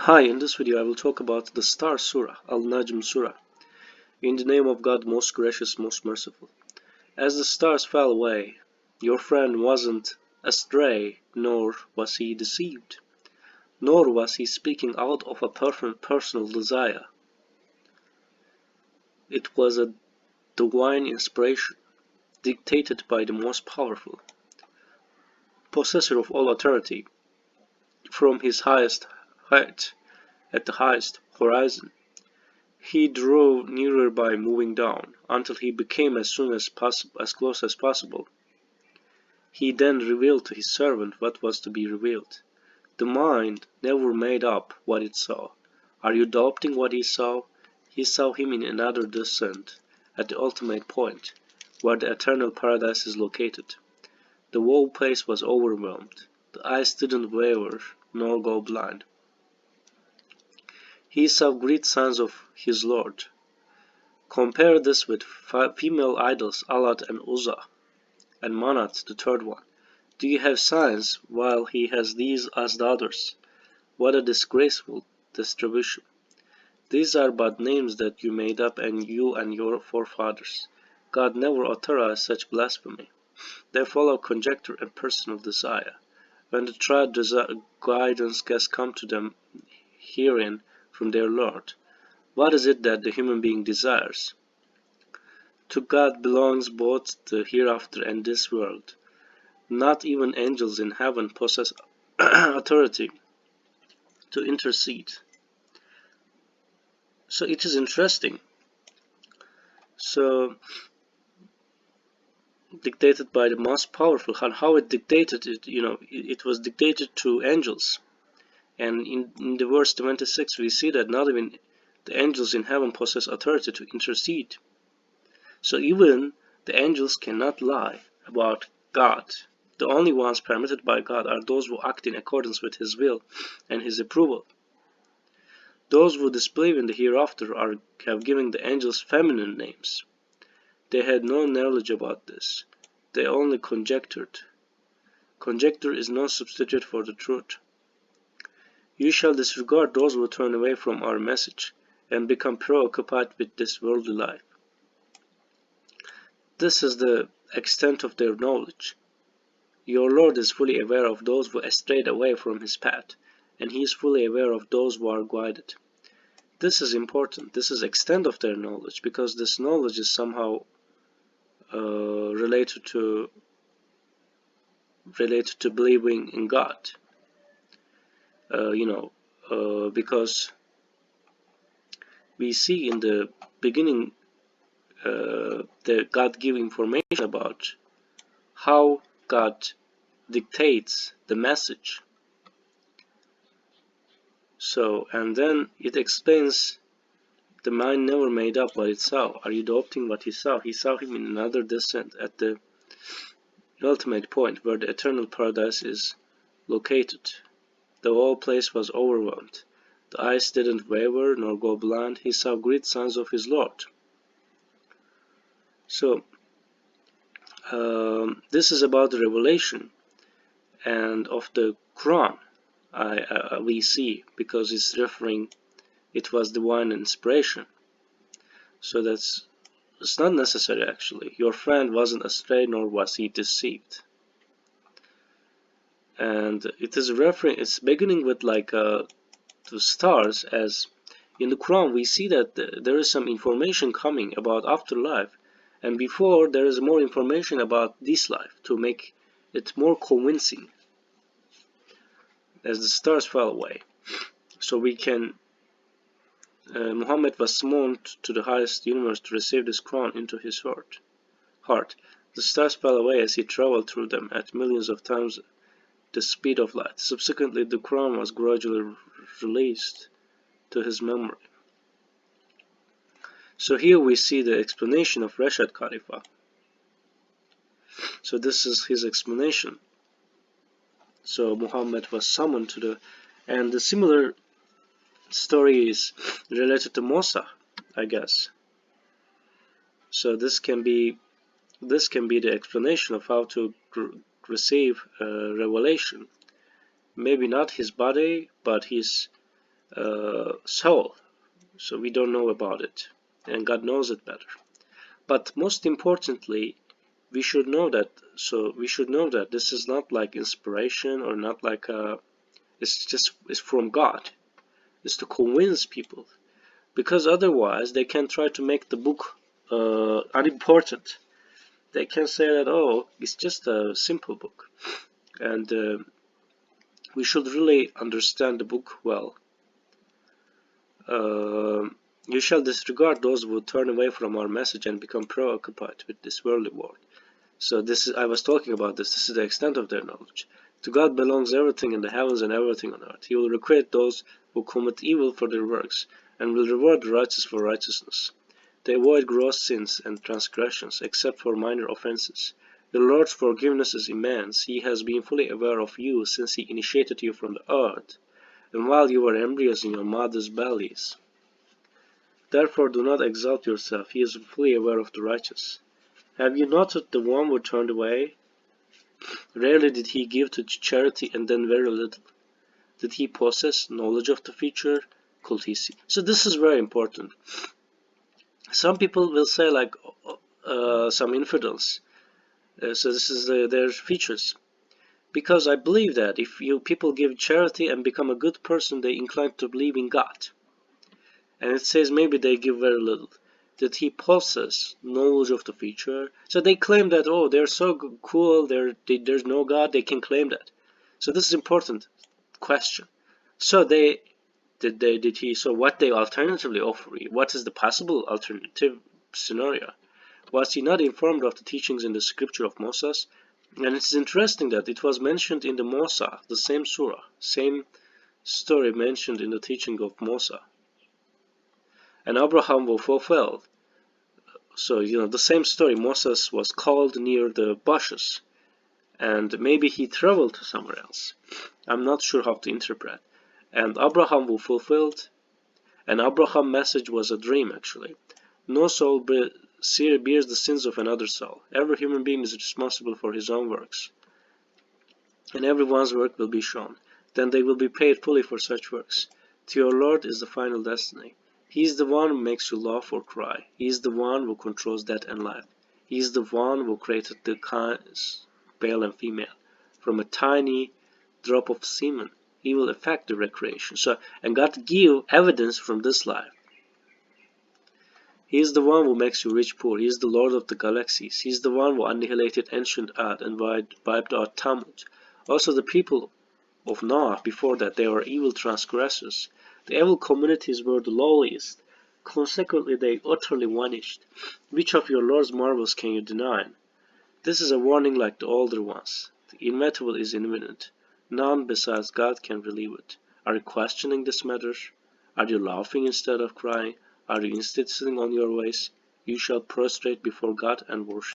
Hi, in this video I will talk about the Stars Surah, Al Najm Surah. In the name of God, most gracious, most merciful. As the stars fell away, your friend wasn't astray, nor was he deceived, nor was he speaking out of a personal desire. It was a divine inspiration, dictated by the most powerful, possessor of all authority, from his highest height, at the highest horizon. He drew nearer by moving down, until he became as close as possible. He then revealed to his servant what was to be revealed. The mind never made up what it saw. Are you doubting what he saw? He saw him in another descent, at the ultimate point, where the eternal paradise is located. The whole place was overwhelmed. The eyes didn't waver, nor go blind. He saw great signs of his Lord. Compare this with female idols Allat and Uzza, and Manat, the third one. Do you have signs while he has these as the others? What a disgraceful distribution. These are but names that you made up, and you and your forefathers. God never authorized such blasphemy. They follow conjecture and personal desire. When the true guidance has come to them herein from their Lord, what is it that the human being desires? To God belongs both the hereafter and this world. Not even angels in heaven possess authority to intercede. So it is interesting. So dictated by the most powerful, and how it dictated it, it was dictated to angels. And in the verse 26 we see that not even the angels in heaven possess authority to intercede. So even the angels cannot lie about God. The only ones permitted by God are those who act in accordance with His will and His approval. Those who disbelieve in the hereafter have given the angels feminine names. They had no knowledge about this. They only conjectured. Conjecture is no substitute for the truth. You shall disregard those who turn away from our message and become preoccupied with this worldly life. This is the extent of their knowledge. Your Lord is fully aware of those who strayed away from His path, and He is fully aware of those who are guided. This is important. This is extent of their knowledge, because this knowledge is somehow related to believing in God. Because we see in the beginning the God give information about how God dictates the message. So, and then it explains the mind never made up what it saw. Are you doubting what he saw? He saw him in another descent at the ultimate point where the eternal paradise is located. The whole place was overwhelmed. The eyes didn't waver nor go blind. He saw great signs of his Lord. So, this is about the revelation and of the Quran. We see, because it's referring, it was divine inspiration. So it's not necessary actually. Your friend wasn't astray, nor was he deceived. And it is referring, it's beginning with like the stars, as in the Quran we see that there is some information coming about afterlife, and before there is more information about this life to make it more convincing as the stars fell away. So we can Muhammad was summoned to the highest universe to receive this Quran into his heart. The stars fell away as he traveled through them at millions of times the speed of light. Subsequently, the Quran was gradually released to his memory. So here we see the explanation of Rashad Khalifa. So this is his explanation. So Muhammad was summoned to the, and the similar story is related to Musa, I guess. So this can be the explanation of how to receive revelation. Maybe not his body, but his soul, so we don't know about it, and God knows it better. But most importantly, we should know that. So we should know that this is not like inspiration or not like it's from God. It's to convince people, because otherwise they can try to make the book unimportant. They can say that, oh, it's just a simple book, and we should really understand the book well. Uh, you shall disregard those who turn away from our message and become preoccupied with this worldly world. So this is, I was talking about this. This is the extent of their knowledge. To God belongs everything in the heavens and everything on earth. He will requite those who commit evil for their works, and will reward the righteous for righteousness. They avoid gross sins and transgressions, except for minor offenses. The Lord's forgiveness is immense. He has been fully aware of you since He initiated you from the earth, and while you were embryos in your mother's bellies. Therefore do not exalt yourself. He is fully aware of the righteous. Have you noted the one who turned away? Rarely did he give to charity, and then very little. Did he possess knowledge of the future? Could he see? So this is very important. Some people will say, like some infidels, so this is their features. Because I believe that if you people give charity and become a good person, they incline to believe in God. And it says maybe they give very little. Did he possess knowledge of the future? So they claim that, oh, they're so cool, there's no God, they can claim that. So this is important question. So so what they alternatively offer you? What is the possible alternative scenario? Was he not informed of the teachings in the scripture of Moses? And it's interesting that it was mentioned in the Musa, the same surah, same story mentioned in the teaching of Musa. And Abraham will fulfill. So, the same story, Moses was called near the bushes, and maybe he traveled to somewhere else. I'm not sure how to interpret. And Abraham will fulfilled, and Abraham's message was a dream actually. No soul bears the sins of another soul. Every human being is responsible for his own works, and everyone's work will be shown. Then they will be paid fully for such works. To your Lord is the final destiny. He is the one who makes you laugh or cry. He is the one who controls death and life. He is the one who created the kinds, male and female. From a tiny drop of semen, He will effect the recreation. So, and God give evidence from this life. He is the one who makes you rich poor. He is the Lord of the galaxies. He is the one who annihilated ancient Ad and wiped out Tammuz. Also the people of Noah before that, they were evil transgressors. The evil communities were the lowliest. Consequently, they utterly vanished. Which of your Lord's marvels can you deny? This is a warning like the older ones. The inevitable is imminent. None besides God can relieve it. Are you questioning this matter? Are you laughing instead of crying? Are you instead sitting on your ways? You shall prostrate before God and worship.